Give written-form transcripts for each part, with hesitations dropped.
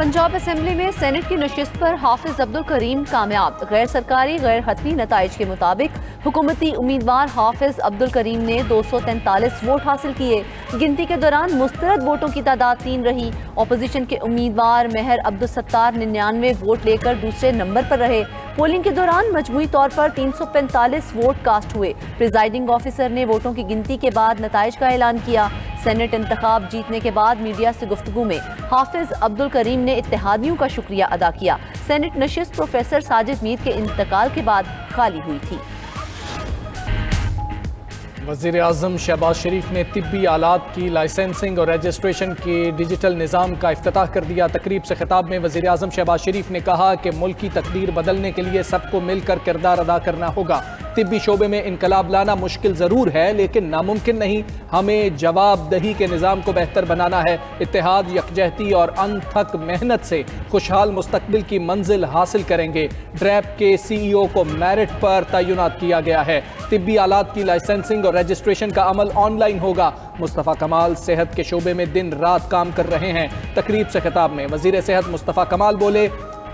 Punjab assembly में senate की नशिस्त पर हाफिज अब्दुल करीम कामयाब। गैर सरकारी गैर हतमी नताइज के मुताबिक हुकूमती उम्मीदवार हाफिज अब्दुल करीम ने 243 वोट हासिल किए। गिनती के दौरान मुस्तरद वोटों की तादाद 3 रही। अपोजिशन के उम्मीदवार मेहर अब्दुल सत्तार 99 वोट लेकर दूसरे नंबर पर रहे। पोलिंग के दौरान मजमूई तौर पर 345 वोट कास्ट हुए। प्रिजाइडिंग ऑफिसर ने वोटों की गिनती के बाद नताइज का ऐलान किया। सेनेट इंतखाब जीतने के बाद मीडिया से गुफ्तगू में हाफिज अब्दुल करीम ने इत्तेहादियों का शुक्रिया अदा किया। सेनेट नशिस्त प्रोफेसर साजिद मीर के इंतकाल के बाद खाली हुई थी। वज़ीर आज़म शहबाज शरीफ ने तिब्बी आलात की लाइसेंसिंग और रजिस्ट्रेशन के डिजिटल निज़ाम का इफ्तिताह कर दिया। तकरीब से खिताब में वज़ीर आज़म शहबाज शरीफ ने कहा कि मुल्क की तकदीर बदलने के लिए सबको मिलकर किरदार अदा करना होगा। तिब्बी शोबे में इनकलाब लाना मुश्किल ज़रूर है लेकिन नामुमकिन नहीं। हमें जवाबदही के निज़ाम को बेहतर बनाना है। इत्तेहाद, यकजहती और अनथक मेहनत से खुशहाल मुस्तकबिल की मंजिल हासिल करेंगे। ड्रैप के CEO को मेरिट पर तयनात किया गया है। तिब्बी आलात की लाइसेंसिंग और रजिस्ट्रेशन का अमल ऑनलाइन होगा। मुस्तफ़ा कमाल सेहत के शोबे में दिन रात काम कर रहे हैं। तकरीब से खिताब में वज़ीर सेहत मुस्तफ़ा कमाल बोले,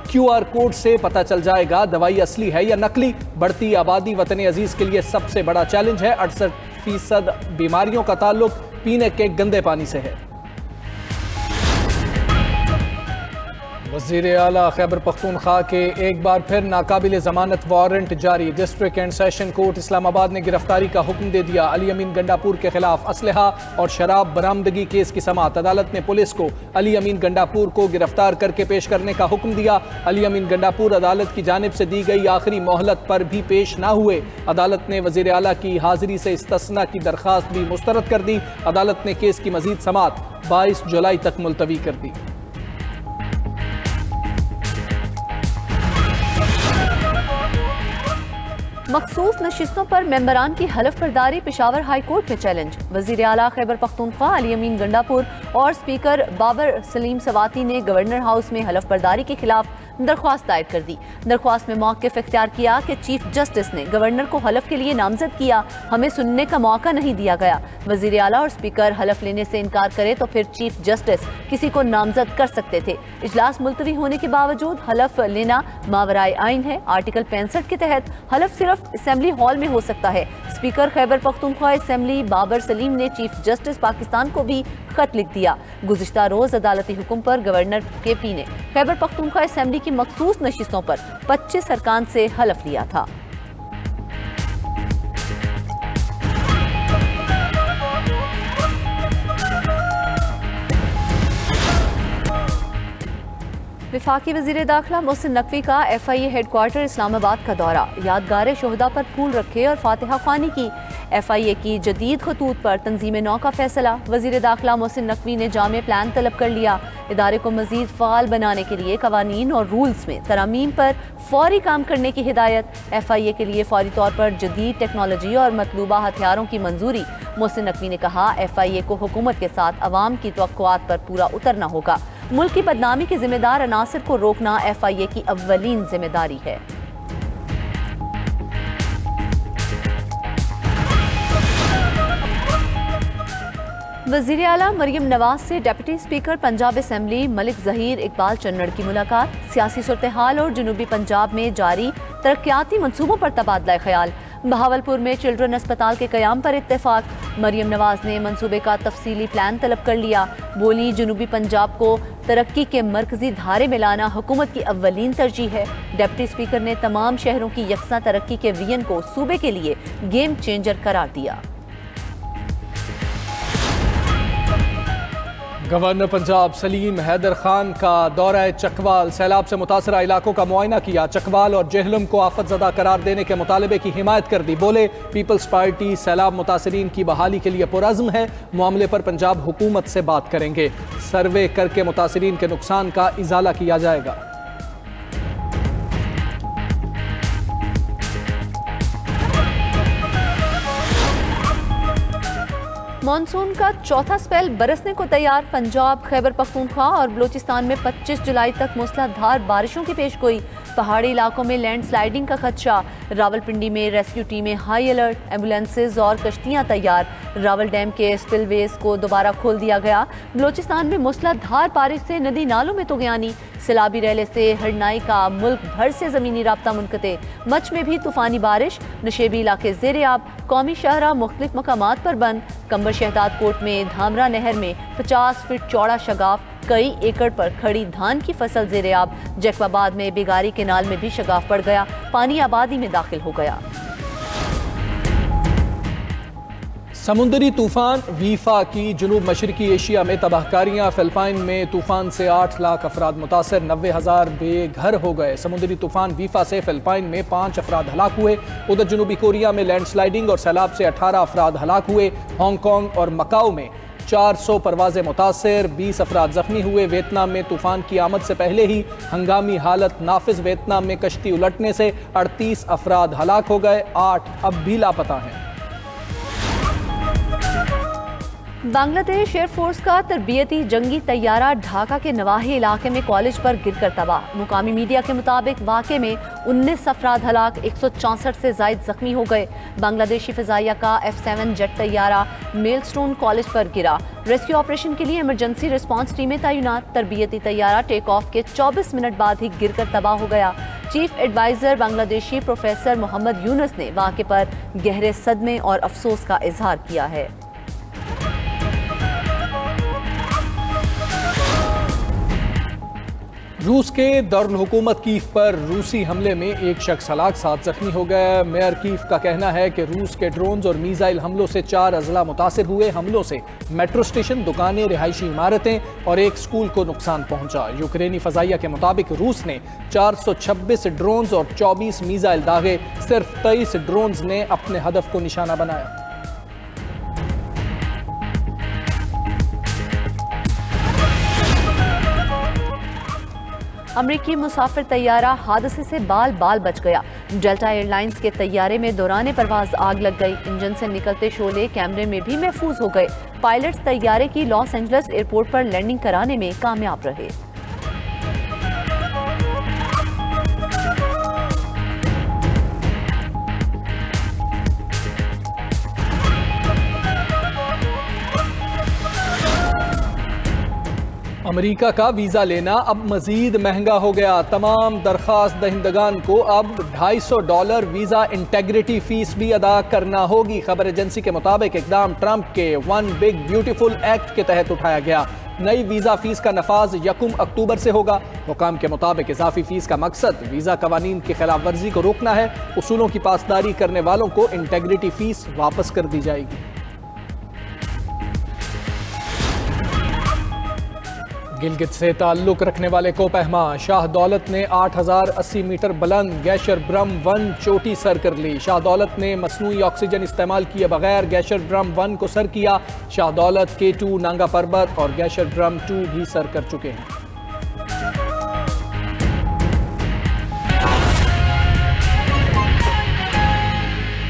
QR कोड से पता चल जाएगा दवाई असली है या नकली। बढ़ती आबादी वतन अजीज के लिए सबसे बड़ा चैलेंज है। 68% बीमारियों का ताल्लुक पीने के गंदे पानी से है। वज़ीर आला खैबर पख्तूनख्वा के एक बार फिर नाकाबिल ज़मानत वारंट जारी। District and session court Islamabad ने गिरफ्तारी का हुक्म दे दिया। अली अमीन गंडापुर के खिलाफ असलहा और शराब बरामदगी केस की समाअत। अदालत ने पुलिस को अली अमीन गंडापुर को गिरफ्तार करके पेश करने का हुक्म दिया। अली अमीन गंडापुर अदालत की जानिब से दी गई आखिरी मोहलत पर भी पेश न हुए। अदालत ने वज़ीर आला की हाजिरी से इस्तस्ना की दरख्वास्त भी मुस्तरद कर दी। अदालत ने केस की मजीद समाअत 22 जुलाई तक मुलतवी कर दी। मखसूस नशिस्तों पर मेंबरान की हलफ बर्दारी पेशावर हाई कोर्ट में चैलेंज। वज़ीर आला खैबर पख्तूनख्वा अली अमीन गंडापुर और स्पीकर बाबर सलीम सवाती ने गवर्नर हाउस में हलफ बर्दारी के खिलाफ दरख्वास्त दायर कर दी। दरख्वास्त में मौक़िफ़ इख्तियार किया कि चीफ जस्टिस ने गवर्नर को हलफ के लिए नामजद किया, हमें सुनने का मौका नहीं दिया गया। वज़ीर आला और स्पीकर हलफ लेने से इनकार करे तो फिर चीफ जस्टिस किसी को नामजद कर सकते थे। इजलास मुलतवी होने के बावजूद हलफ लेना मावराए आइन है। आर्टिकल 65 के तहत हलफ सिर्फ असेंबली हॉल में हो सकता है। स्पीकर खैबर पख्तूनख्वा असेंबली बाबर सलीम ने चीफ जस्टिस पाकिस्तान को भी खत लिख दिया। गुज़िश्ता रोज अदालती हुक्म पर गवर्नर KP ने खैबर पख्तूनख्वा असेंबली की मखसूस नशिस्तों पर 25 अरकान से हलफ लिया था। वफाकी वज़ीर दाखिला मोहसिन नकवी का FIA हेडक्वार्टर इस्लामाबाद का दौरा। यादगार शोहदा पर फूल रखे और फातिहा ख्वानी की। FIA की जदीद खतूत पर तंजीम नौ का फैसला। वज़ीर दाखिला मोहसिन नकवी ने जामे प्लान तलब कर लिया। इदारे को मज़ीद फ़ाल बनाने के लिए कवानीन और रूल्स में तरामीम पर फौरी काम करने की हिदायत। FIA के लिए फौरी तौर पर जदीद टेक्नोलॉजी और मतलूबा हथियारों की मंजूरी। मोहसिन नकवी ने कहा, FIA को हुकूमत के साथ अवाम की तवक्कुआत पर पूरा उतरना होगा। मुल्क की बदनामी के जिम्मेदार अनासर को रोकना FIA की अव्वलीन जिम्मेदारी है। वज़ीर आला मरियम नवाज से deputy speaker Punjab assembly Malik Zaheer Iqbal Channar की मुलाकात। सियासी सूरत हाल और जनूबी पंजाब में जारी तरक्याती मंसूबों पर तबादला ख्याल। बहावलपुर में चिल्ड्रन अस्पताल के क़याम पर इत्तेफाक। मरियम नवाज ने मंसूबे का तफसीली प्लान तलब कर लिया। बोली, जनूबी पंजाब को तरक्की के मरकजी धारे में लाना हुकूमत की अव्वलीन तरजीह है। डिप्टी स्पीकर ने तमाम शहरों की यकसा तरक्की के विजन को सूबे के लिए गेम चेंजर करार दिया। गवर्नर पंजाब सलीम हैदर खान का दौरा चकवाल। सैलाब से मुतासरा इलाकों का मुआयना किया। चकवाल और जेहलम को आफतज़दा करार देने के मुतालबे की हिमायत कर दी। बोले, पीपल्स पार्टी सैलाब मुतासरीन की बहाली के लिए पुरअज़्म है। मामले पर पंजाब हुकूमत से बात करेंगे। सर्वे करके मुतासरीन के नुकसान का इजाला किया जाएगा। मानसून का चौथा स्पेल बरसने को तैयार। पंजाब, खैबर पख्तूनख्वा और बलूचिस्तान में 25 जुलाई तक मूसलाधार बारिशों की पेशगोई। पहाड़ी इलाकों में लैंडस्लाइडिंग का खदशा, रावलपिंडी में रेस्क्यू टीमें हाई अलर्ट, एम्बुलेंसेज और कश्तियां तैयार। रावल डैम के स्पिलवेज को दोबारा खोल दिया गया। बलोचिस्तान में मूसलाधार बारिश से नदी नालों में तुगयानी, सैलाबी रैले से हरनाई का मुल्क भर से ज़मीनी राब्ता मुनक़ते। मच में भी तूफ़ानी बारिश, नशेबी इलाके ज़ेर-ए-आब, कौमी शाहरा मुख्तलिफ मकामात पर बंद। कंबर शहदाद कोट में धामरा नहर में 50 फीट चौड़ा शगाफ, कई एकड़ पर खड़ी धान की फसल ज़ेर-ए-आब। जैकबाबाद में बेगारी केनाल में भी शगाफ पड़ गया, पानी आबादी में दाखिल हो गया। समुद्री तूफान वीफा की जुनूब मशरकी एशिया में तबाहकारियां, फिलिपाइन में तूफान से 8 लाख अफराद मुतासर, 90,000 बेघर हो गए। समुद्री तूफान वीफा से फिलिपाइन में 5 अफराद हलाक हुए। उधर जनूबी कोरिया में लैंडस्लाइडिंग और सैलाब से 18 अफराद हलाक हुए। हांगकांग और मकाओ में 400 परवाजें मुतासर, 20 अफराद जख्मी हुए। वियतनाम में तूफान की आमद से पहले ही हंगामी हालत नाफिज, वियतनाम में कश्ती उलटने से 38 अफराद हलाक हो गए, 8 अब भी लापता हैं। बांग्लादेश एयरफोर्स का तरबियती जंगी तैयारा ढाका के नवाही इलाके में कॉलेज पर गिरकर तबाह। मुकामी मीडिया के मुताबिक वाक़े में 19 अफराद हलाक, 164 से ज़ायद जख्मी हो गए। बांग्लादेशी फ़िज़ाइया का F-7 जेट तैयारा मेलस्टोन कॉलेज पर गिरा। रेस्क्यू ऑपरेशन के लिए इमरजेंसी रिस्पॉन्स टीमें तैनात। तरबियती तैयारा टेक ऑफ के 24 मिनट बाद ही गिरकर तबाह हो गया। Chief adviser Bangladeshi professor Mohammad Yunus ने वाक़े पर गहरे सदमे और अफसोस का इजहार किया है। रूस के दारुल हुकूमत कीव पर रूसी हमले में एक शख्स हलाक, 7 जख्मी हो गया। मेयर कीव का कहना है कि रूस के ड्रोन्स और मीज़ाइल हमलों से 4 अजला मुतासिर हुए। हमलों से मेट्रो स्टेशन, दुकानें, रिहायशी इमारतें और एक स्कूल को नुकसान पहुंचा। यूक्रेनी फ़ज़ाइया के मुताबिक रूस ने 426 ड्रोन्स और 24 मीज़ाइल दागे। सिर्फ 23 ड्रोन्स ने अपने हदफ को निशाना बनाया। अमरीकी मुसाफिर तैयारा हादसे से बाल बाल बच गया। डेल्टा एयरलाइंस के तैयारे में दौरान परवाज आग लग गई। इंजन से निकलते शोले कैमरे में भी महफूज हो गए। पायलट्स तैयारे की लॉस एंजल्स एयरपोर्ट पर लैंडिंग कराने में कामयाब रहे। अमेरिका का वीज़ा लेना अब मजीद महंगा हो गया। तमाम दरख्वास्त दहिंदगान को अब $250 वीज़ा इंटेग्रिटी फीस भी अदा करना होगी। खबर एजेंसी के मुताबिक इकदाम ट्रंप के वन बिग ब्यूटीफुल एक्ट के तहत उठाया गया। नई वीज़ा फीस का नफाज 1 अक्टूबर से होगा। हुकाम के मुताबिक इजाफी फीस का मकसद वीज़ा कवानीन की खिलाफ वर्जी को रोकना है। उसूलों की पासदारी करने वालों को इंटेग्रिटी फीस वापस कर दी जाएगी। गिलगित से ताल्लुक रखने वाले कोपहमा शाह दौलत ने 8080 मीटर बुलंद गैशर ब्रह्म 1 चोटी सर कर ली। शाह दौलत ने मसनूई ऑक्सीजन इस्तेमाल किए बगैर गैशर ब्रह्म 1 को सर किया। शाह दौलत K2 नांगा पर्वत और गैशर ब्रह्म 2 भी सर कर चुके हैं।